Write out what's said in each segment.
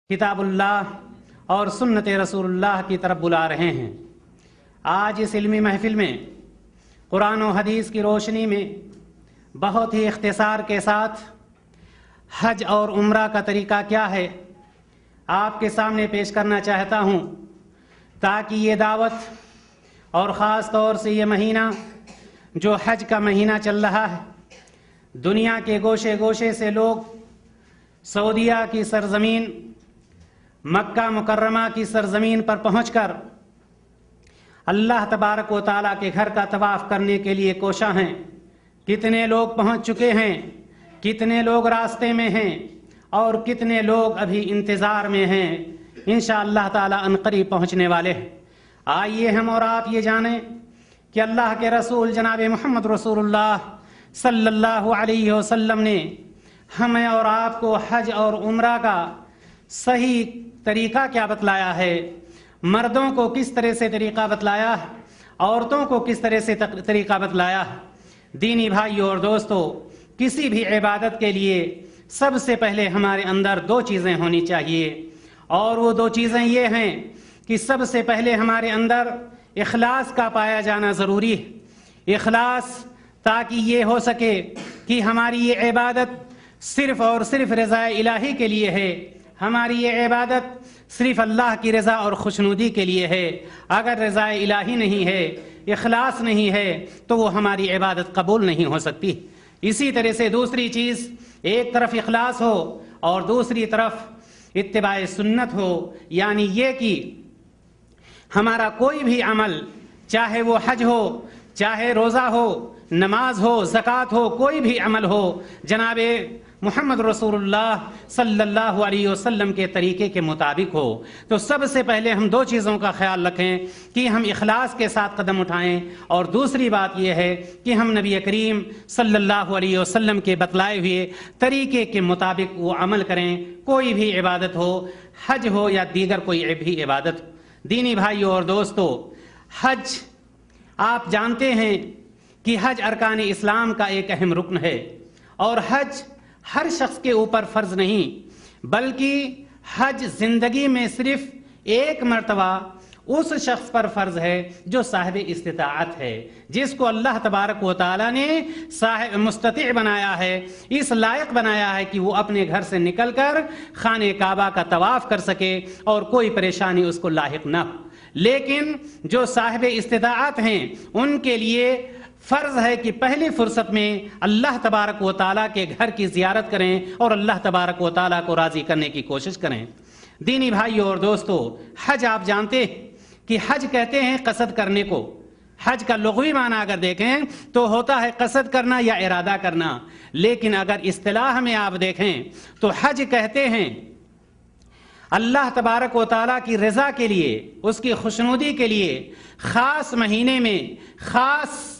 کتاب اللہ اور سنت رسول اللہ کی طرف بلا رہے ہیں۔ آج اس علمی محفل میں قرآن و حدیث کی روشنی میں بہت ہی اختصار کے ساتھ حج اور عمرہ کا طریقہ کیا ہے آپ کے سامنے پیش کرنا چاہتا ہوں، تاکہ یہ دعوت اور خاص طور سے یہ مہینہ جو حج کا مہینہ چل رہا ہے، دنیا کے گوشے گوشے سے لوگ سعودیہ کی سرزمین، مکہ مکرمہ کی سرزمین پر پہنچ کر اللہ تبارک و تعالیٰ کے گھر کا طواف کرنے کے لیے کوشاں ہیں۔ کتنے لوگ پہنچ چکے ہیں، کتنے لوگ راستے میں ہیں اور کتنے لوگ ابھی انتظار میں ہیں، انشاءاللہ تعالیٰ عنقریب پہنچنے والے ہیں۔ آئیے ہم اور آپ یہ جانیں کہ اللہ کے رسول جناب محمد رسول اللہ صلی اللہ علیہ وسلم نے ہمیں اور آپ کو حج اور عمرہ کا صحیح طریقہ کیا بتلایا ہے، مردوں کو کس طرح سے طریقہ بتلایا ہے، عورتوں کو کس طرح سے طریقہ بتلایا ہے۔ دینی بھائیوں اور دوستو، کسی بھی عبادت کے لیے سب سے پہلے ہمارے اندر دو چیزیں ہونی چاہیے، اور وہ دو چیزیں یہ ہیں کہ سب سے پہلے ہمارے اندر اخلاص کا پایا جانا ضروری ہے۔ اخلاص، تاکہ یہ ہو سکے کہ ہماری یہ عبادت صرف اور صرف رضا الہی کے لیے ہے، ہماری یہ عبادت صرف اللہ کی رضا اور خوشنودی کے لیے ہے۔ اگر رضا الہی نہیں ہے، اخلاص نہیں ہے، تو وہ ہماری عبادت قبول نہیں ہو سکتی۔ اسی طرح سے دوسری چیز، ایک طرف اخلاص ہو اور دوسری طرف اتباع سنت ہو، یعنی یہ کہ ہمارا کوئی بھی عمل، چاہے وہ حج ہو، چاہے روزہ ہو، نماز ہو، زکوٰۃ ہو، کوئی بھی عمل ہو، جناب محمد رسول اللہ صلی اللہ علیہ وسلم کے طریقے کے مطابق ہو۔ تو سب سے پہلے ہم دو چیزوں کا خیال رکھیں کہ ہم اخلاص کے ساتھ قدم اٹھائیں، اور دوسری بات یہ ہے کہ ہم نبی کریم صلی اللہ علیہ وسلم کے بتلائے ہوئے طریقے کے مطابق وہ عمل کریں، کوئی بھی عبادت ہو، حج ہو یا دیگر کوئی بھی عبادت ہو۔ دینی بھائیوں اور دوستو، حج آپ جانتے ہیں کہ حج ارکان اسلام کا ایک اہم رکن ہے، اور حج ہر شخص کے اوپر فرض نہیں، بلکہ حج زندگی میں صرف ایک مرتبہ اس شخص پر فرض ہے جو صاحب استطاعت ہے، جس کو اللہ تبارک و تعالیٰ نے صاحب مستطیع بنایا ہے، اس لائق بنایا ہے کہ وہ اپنے گھر سے نکل کر خانہ کعبہ کا طواف کر سکے اور کوئی پریشانی اس کو لاحق نہ ہو۔ لیکن جو صاحب استطاعت ہیں ان کے لیے فرض ہے کہ پہلی فرصت میں اللہ تبارک و تعالیٰ کے گھر کی زیارت کریں اور اللہ تبارک و تعالیٰ کو راضی کرنے کی کوشش کریں۔ دینی بھائیوں اور دوستو، حج آپ جانتے ہیں کہ حج کہتے ہیں قصد کرنے کو۔ حج کا لغوی معنی اگر دیکھیں تو ہوتا ہے قصد کرنا یا ارادہ کرنا، لیکن اگر اصطلاح میں آپ دیکھیں تو حج کہتے ہیں اللہ تبارک و تعالیٰ کی رضا کے لیے، اس کی خوشنودی کے لیے خاص مہینے میں خاص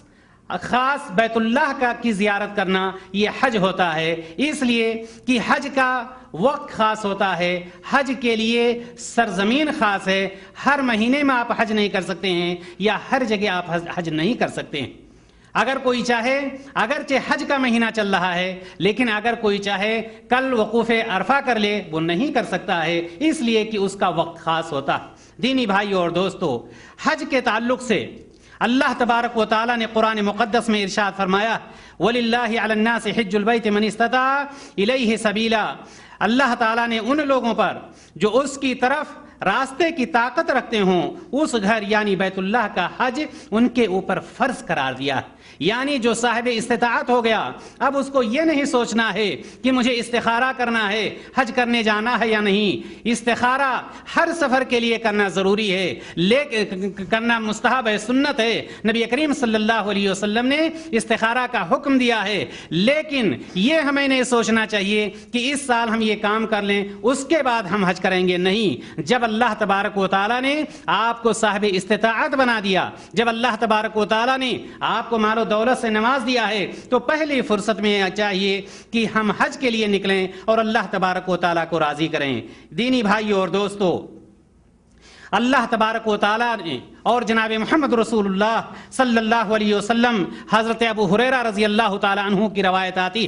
بیت اللہ کی زیارت کرنا، یہ حج ہوتا ہے۔ اس لیے کہ حج کا وقت خاص ہوتا ہے، حج کے لیے سرزمین خاص ہے، ہر مہینے میں آپ حج نہیں کر سکتے ہیں یا ہر جگہ آپ حج نہیں کر سکتے ہیں۔ اگر کوئی چاہے، اگرچہ حج کا مہینہ چل رہا ہے، لیکن اگر کوئی چاہے کل وقوف عرفہ کر لے، وہ نہیں کر سکتا ہے، اس لیے کہ اس کا وقت خاص ہوتا ہے۔ دینی بھائیوں اور دوستو، حج کے تعلق سے اللہ تبارک و تعالیٰ نے قرآن مقدس میں ارشاد فرمایا، وَلِلَّهِ عَلَى النَّاسِ حِجُّ الْبَيْتِ مَنِ اسْتَطَاعَ إِلَيْهِ سَبِيلًا۔ اللہ تعالیٰ نے ان لوگوں پر جو اس کی طرف راستے کی طاقت رکھتے ہوں، اس گھر یعنی بیت اللہ کا حج ان کے اوپر فرض قرار دیا۔ یعنی جو صاحب استطاعت ہو گیا، اب اس کو یہ نہیں سوچنا ہے کہ مجھے استخارہ کرنا ہے، حج کرنے جانا ہے یا نہیں۔ استخارہ ہر سفر کے لیے کرنا ضروری ہے، لیکن کرنا مستحب ہے، سنت ہے۔ نبی کریم صلی اللہ علیہ وسلم نے استخارہ کا حکم دیا ہے، لیکن یہ ہمیں نہیں سوچنا چاہیے کہ اس سال ہم یہ کام کر لیں اس کے بعد ہم حج کریں گے، نہیں۔ جب اللہ تبارک و تعالیٰ نے آپ کو صاحب استطاعت بنا دیا، جب اللہ تبارک و تعالیٰ نے آپ کو مال و دولت سے نواز دیا ہے، تو پہلی فرصت میں چاہیے کہ ہم حج کے لیے نکلیں اور اللہ تبارک و تعالیٰ کو راضی کریں۔ دینی بھائیوں اور دوستو، اللہ تبارک و تعالیٰ نے اور جناب محمد رسول اللہ صلی اللہ علیہ وسلم، حضرت ابو ہریرہ رضی اللہ تعالیٰ عنہ کی روایت آتی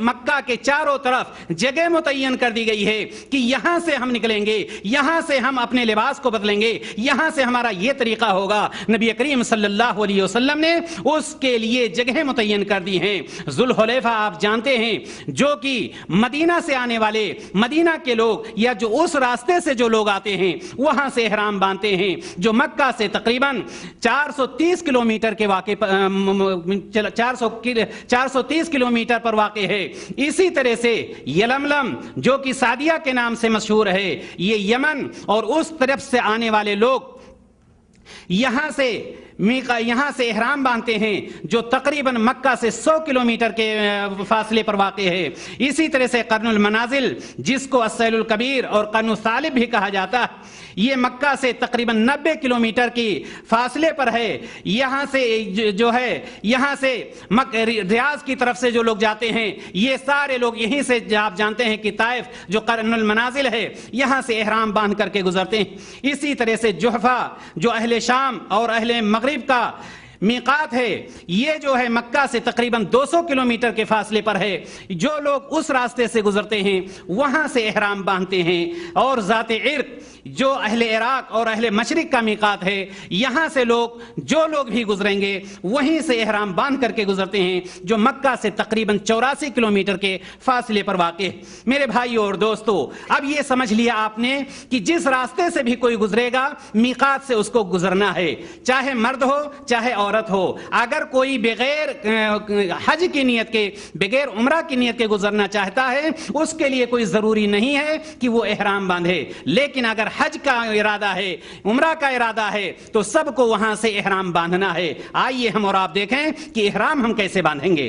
مکہ کے چاروں طرف جگہ متعین کر دی گئی ہے کہ یہاں سے ہم نکلیں گے، یہاں سے ہم اپنے لباس کو بدلیں گے، یہاں سے ہمارا یہ طریقہ ہوگا، نبی کریم صلی اللہ علیہ وسلم نے اس کے لیے جگہ متعین کر دی ہیں۔ ذوالحلیفہ آپ جانتے ہیں جو کہ مدینہ سے آنے والے، مدینہ کے لوگ یا جو اس راستے سے جو لوگ آتے ہیں وہاں سے احرام باندھتے ہیں، جو مکہ سے تقریباً 430 کلومیٹر کے واقع 430 کلومیٹر پر واقع ہے۔ اسی طرح سے یلملم جو کہ سعدیہ کے نام سے مشہور ہے، یہ یمن اور اس طرف سے آنے والے لوگ یہاں سے احرام باندھتے ہیں، جو تقریباً مکہ سے 100 کلومیٹر کے فاصلے پر واقع ہے۔ اسی طرح سے قرن المنازل جس کو السیل الکبیر اور قرن الثالب بھی کہا جاتا ہے، یہ مکہ سے تقریباً 90 کلومیٹر کی فاصلے پر ہے۔ یہاں سے جو ہے یہاں سے ریاض کی طرف سے جو لوگ جاتے ہیں، یہ سارے لوگ یہیں سے آپ جانتے ہیں کہ طائف جو قرن المنازل ہے یہاں سے احرام باندھ کر کے گزرتے ہیں۔ اسی طرح سے جحفہ جو اہل شام اور اہل مغرب کا میقات ہے، یہ جو ہے مکہ سے تقریباً 200 کلومیٹر کے فاصلے پر ہے۔ جو لوگ اس راستے سے گزرتے ہیں وہاں سے احرام باندھتے ہیں۔ اور ذات عرق جو اہل عراق اور اہل مشرق کا میقات ہے، یہاں سے جو لوگ بھی گزریں گے وہیں سے احرام باندھ کر کے گزرتے ہیں، جو مکہ سے تقریباً 84 کلومیٹر کے فاصلے پر واقع ہے۔ میرے بھائیو اور دوستو، اب یہ سمجھ لیا آپ نے کہ جس راستے سے بھی کوئی گزرے گا میقات سے اس کو گزرنا ہے، چاہے مرد ہو چاہے عورت ہو۔ اگر کوئی بغیر حج کی نیت کے، بغیر عمرہ کی نیت کے گزرنا چاہتا ہے، اس کے لیے کوئی ضروری نہیں ہے کہ وہ احرام باندھے، لیکن اگر حج کا ارادہ ہے، عمرہ کا ارادہ ہے، تو سب کو وہاں سے احرام باندھنا ہے۔ آئیے ہم اور آپ دیکھیں کہ احرام ہم کیسے باندھیں گے۔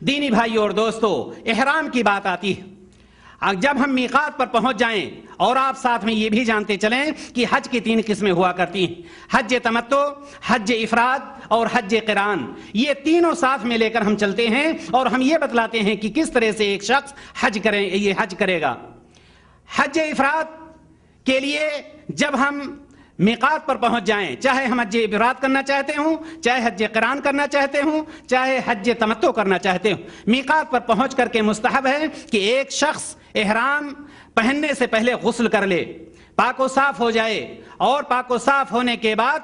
دینی بھائیو اور دوستو، احرام کی بات آتی ہے جب ہم میقات پر پہنچ جائیں، اور آپ ساتھ میں یہ بھی جانتے چلیں کہ حج کی 3 قسمیں ہوا کرتی ہیں، حج تمتع، حج افراد اور حج قران۔ یہ تینوں ساتھ میں لے کر ہم چلتے ہیں اور ہم یہ بتلاتے ہیں کہ کس طرح سے ایک شخص حج کرے گا۔ حج افراد کے لیے جب ہم میقات پر پہنچ جائیں، چاہے ہم حج افراد کرنا چاہتے ہوں، چاہے حج قران کرنا چاہتے ہوں، چاہے حج تمتع کرنا چاہتے ہوں، میقات پر پہنچ کر کے مستحب ہے کہ ایک شخص احرام پہننے سے پہلے غسل کر لے، پاک و صاف ہو جائے، اور پاک و صاف ہونے کے بعد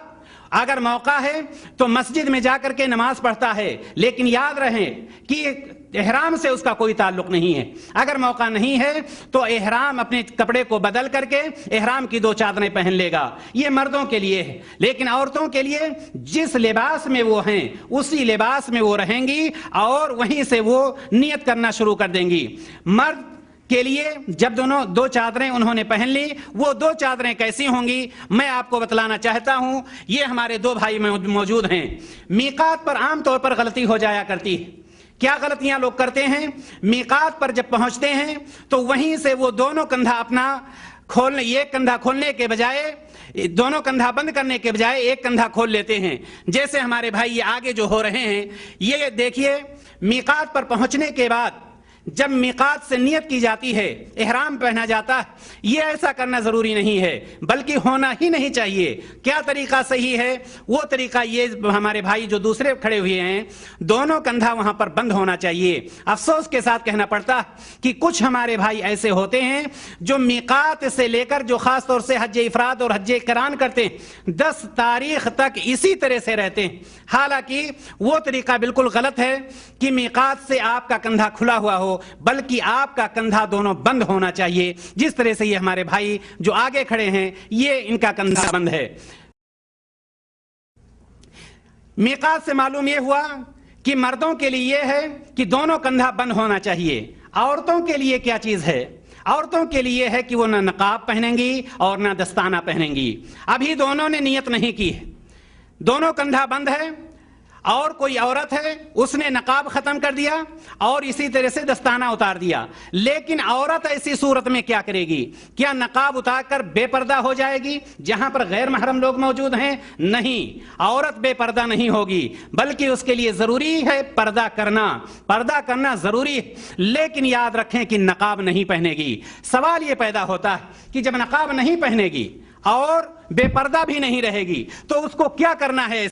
اگر موقع ہے تو مسجد میں جا کر کے نماز پڑھتا ہے، لیکن یاد رہے کہ احرام سے اس کا کوئی تعلق نہیں ہے۔ اگر موقع نہیں ہے تو احرام اپنے کپڑے کو بدل کر کے احرام کی 2 چادریں پہن لے گا، یہ مردوں کے لیے ہے۔ لیکن عورتوں کے لیے جس لباس میں وہ ہیں اسی لباس میں وہ رہیں گی اور وہیں سے وہ نیت کرنا شروع کر دیں گی۔ مرد کے لیے جب 2 چادریں انہوں نے پہن لی، وہ 2 چادریں کیسی ہوں گی میں آپ کو بتلانا چاہتا ہوں۔ یہ ہمارے 2 بھائی موجود ہیں۔ میقات پر عام طور پر غلطی ہو جایا کرتی ہے۔ کیا غلطیاں لوگ کرتے ہیں؟ میقات پر جب پہنچتے ہیں تو وہیں سے وہ دونوں کندھا اپنا کھولنے، ایک کندھا کھولنے کے بجائے، دونوں کندھا بند کرنے کے بجائے ایک کندھا کھول لیتے ہیں۔ جیسے ہمارے بھائی یہ آگے جو ہو رہے ہیں، یہ دیکھیے میقات پر پہنچنے کے بعد جب میقات سے نیت کی جاتی ہے، احرام پہنا جاتا ہے، یہ ایسا کرنا ضروری نہیں ہے، بلکہ ہونا ہی نہیں چاہیے۔ کیا طریقہ صحیح ہے؟ وہ طریقہ یہ ہمارے بھائی جو دوسرے کھڑے ہوئے ہیں، دونوں کندھا وہاں پر بند ہونا چاہیے۔ افسوس کے ساتھ کہنا پڑتا کہ کچھ ہمارے بھائی ایسے ہوتے ہیں جو میقات سے لے کر جو خاص طور سے حج افراد اور حج قران کرتے ہیں 10 تاریخ تک اسی طرح سے رہتے ہیں، حالانکہ وہ طریقہ بالکل غلط ہے کہ میقات سے آپ کا کندھا کھلا ہوا ہو، بلکہ آپ کا کندھا دونوں بند ہونا چاہیے، جس طرح سے یہ ہمارے بھائی جو آگے کھڑے ہیں یہ ان کا کندھا بند ہے۔ میقات سے معلوم یہ ہوا کہ مردوں کے لیے یہ ہے کہ دونوں کندھا بند ہونا چاہیے۔ عورتوں کے لیے کیا چیز ہے؟ عورتوں کے لیے ہے کہ وہ نہ نقاب پہنیں گی اور نہ دستانہ پہنیں گی۔ ابھی دونوں نے نیت نہیں کی ہے، دونوں کندھا بند ہے، اور کوئی عورت ہے اس نے نقاب ختم کر دیا اور اسی طرح سے دستانہ اتار دیا، لیکن عورت ایسی صورت میں کیا کرے گی؟ کیا نقاب اتار کر بے پردہ ہو جائے گی جہاں پر غیر محرم لوگ موجود ہیں؟ نہیں، عورت بے پردہ نہیں ہوگی، بلکہ اس کے لیے ضروری ہے پردہ کرنا ضروری ہے، لیکن یاد رکھیں کہ نقاب نہیں پہنے گی۔ سوال یہ پیدا ہوتا ہے کہ جب نقاب نہیں پہنے گی اور بے پردہ بھی نہیں رہے گی تو اس کو کیا کرنا ہے؟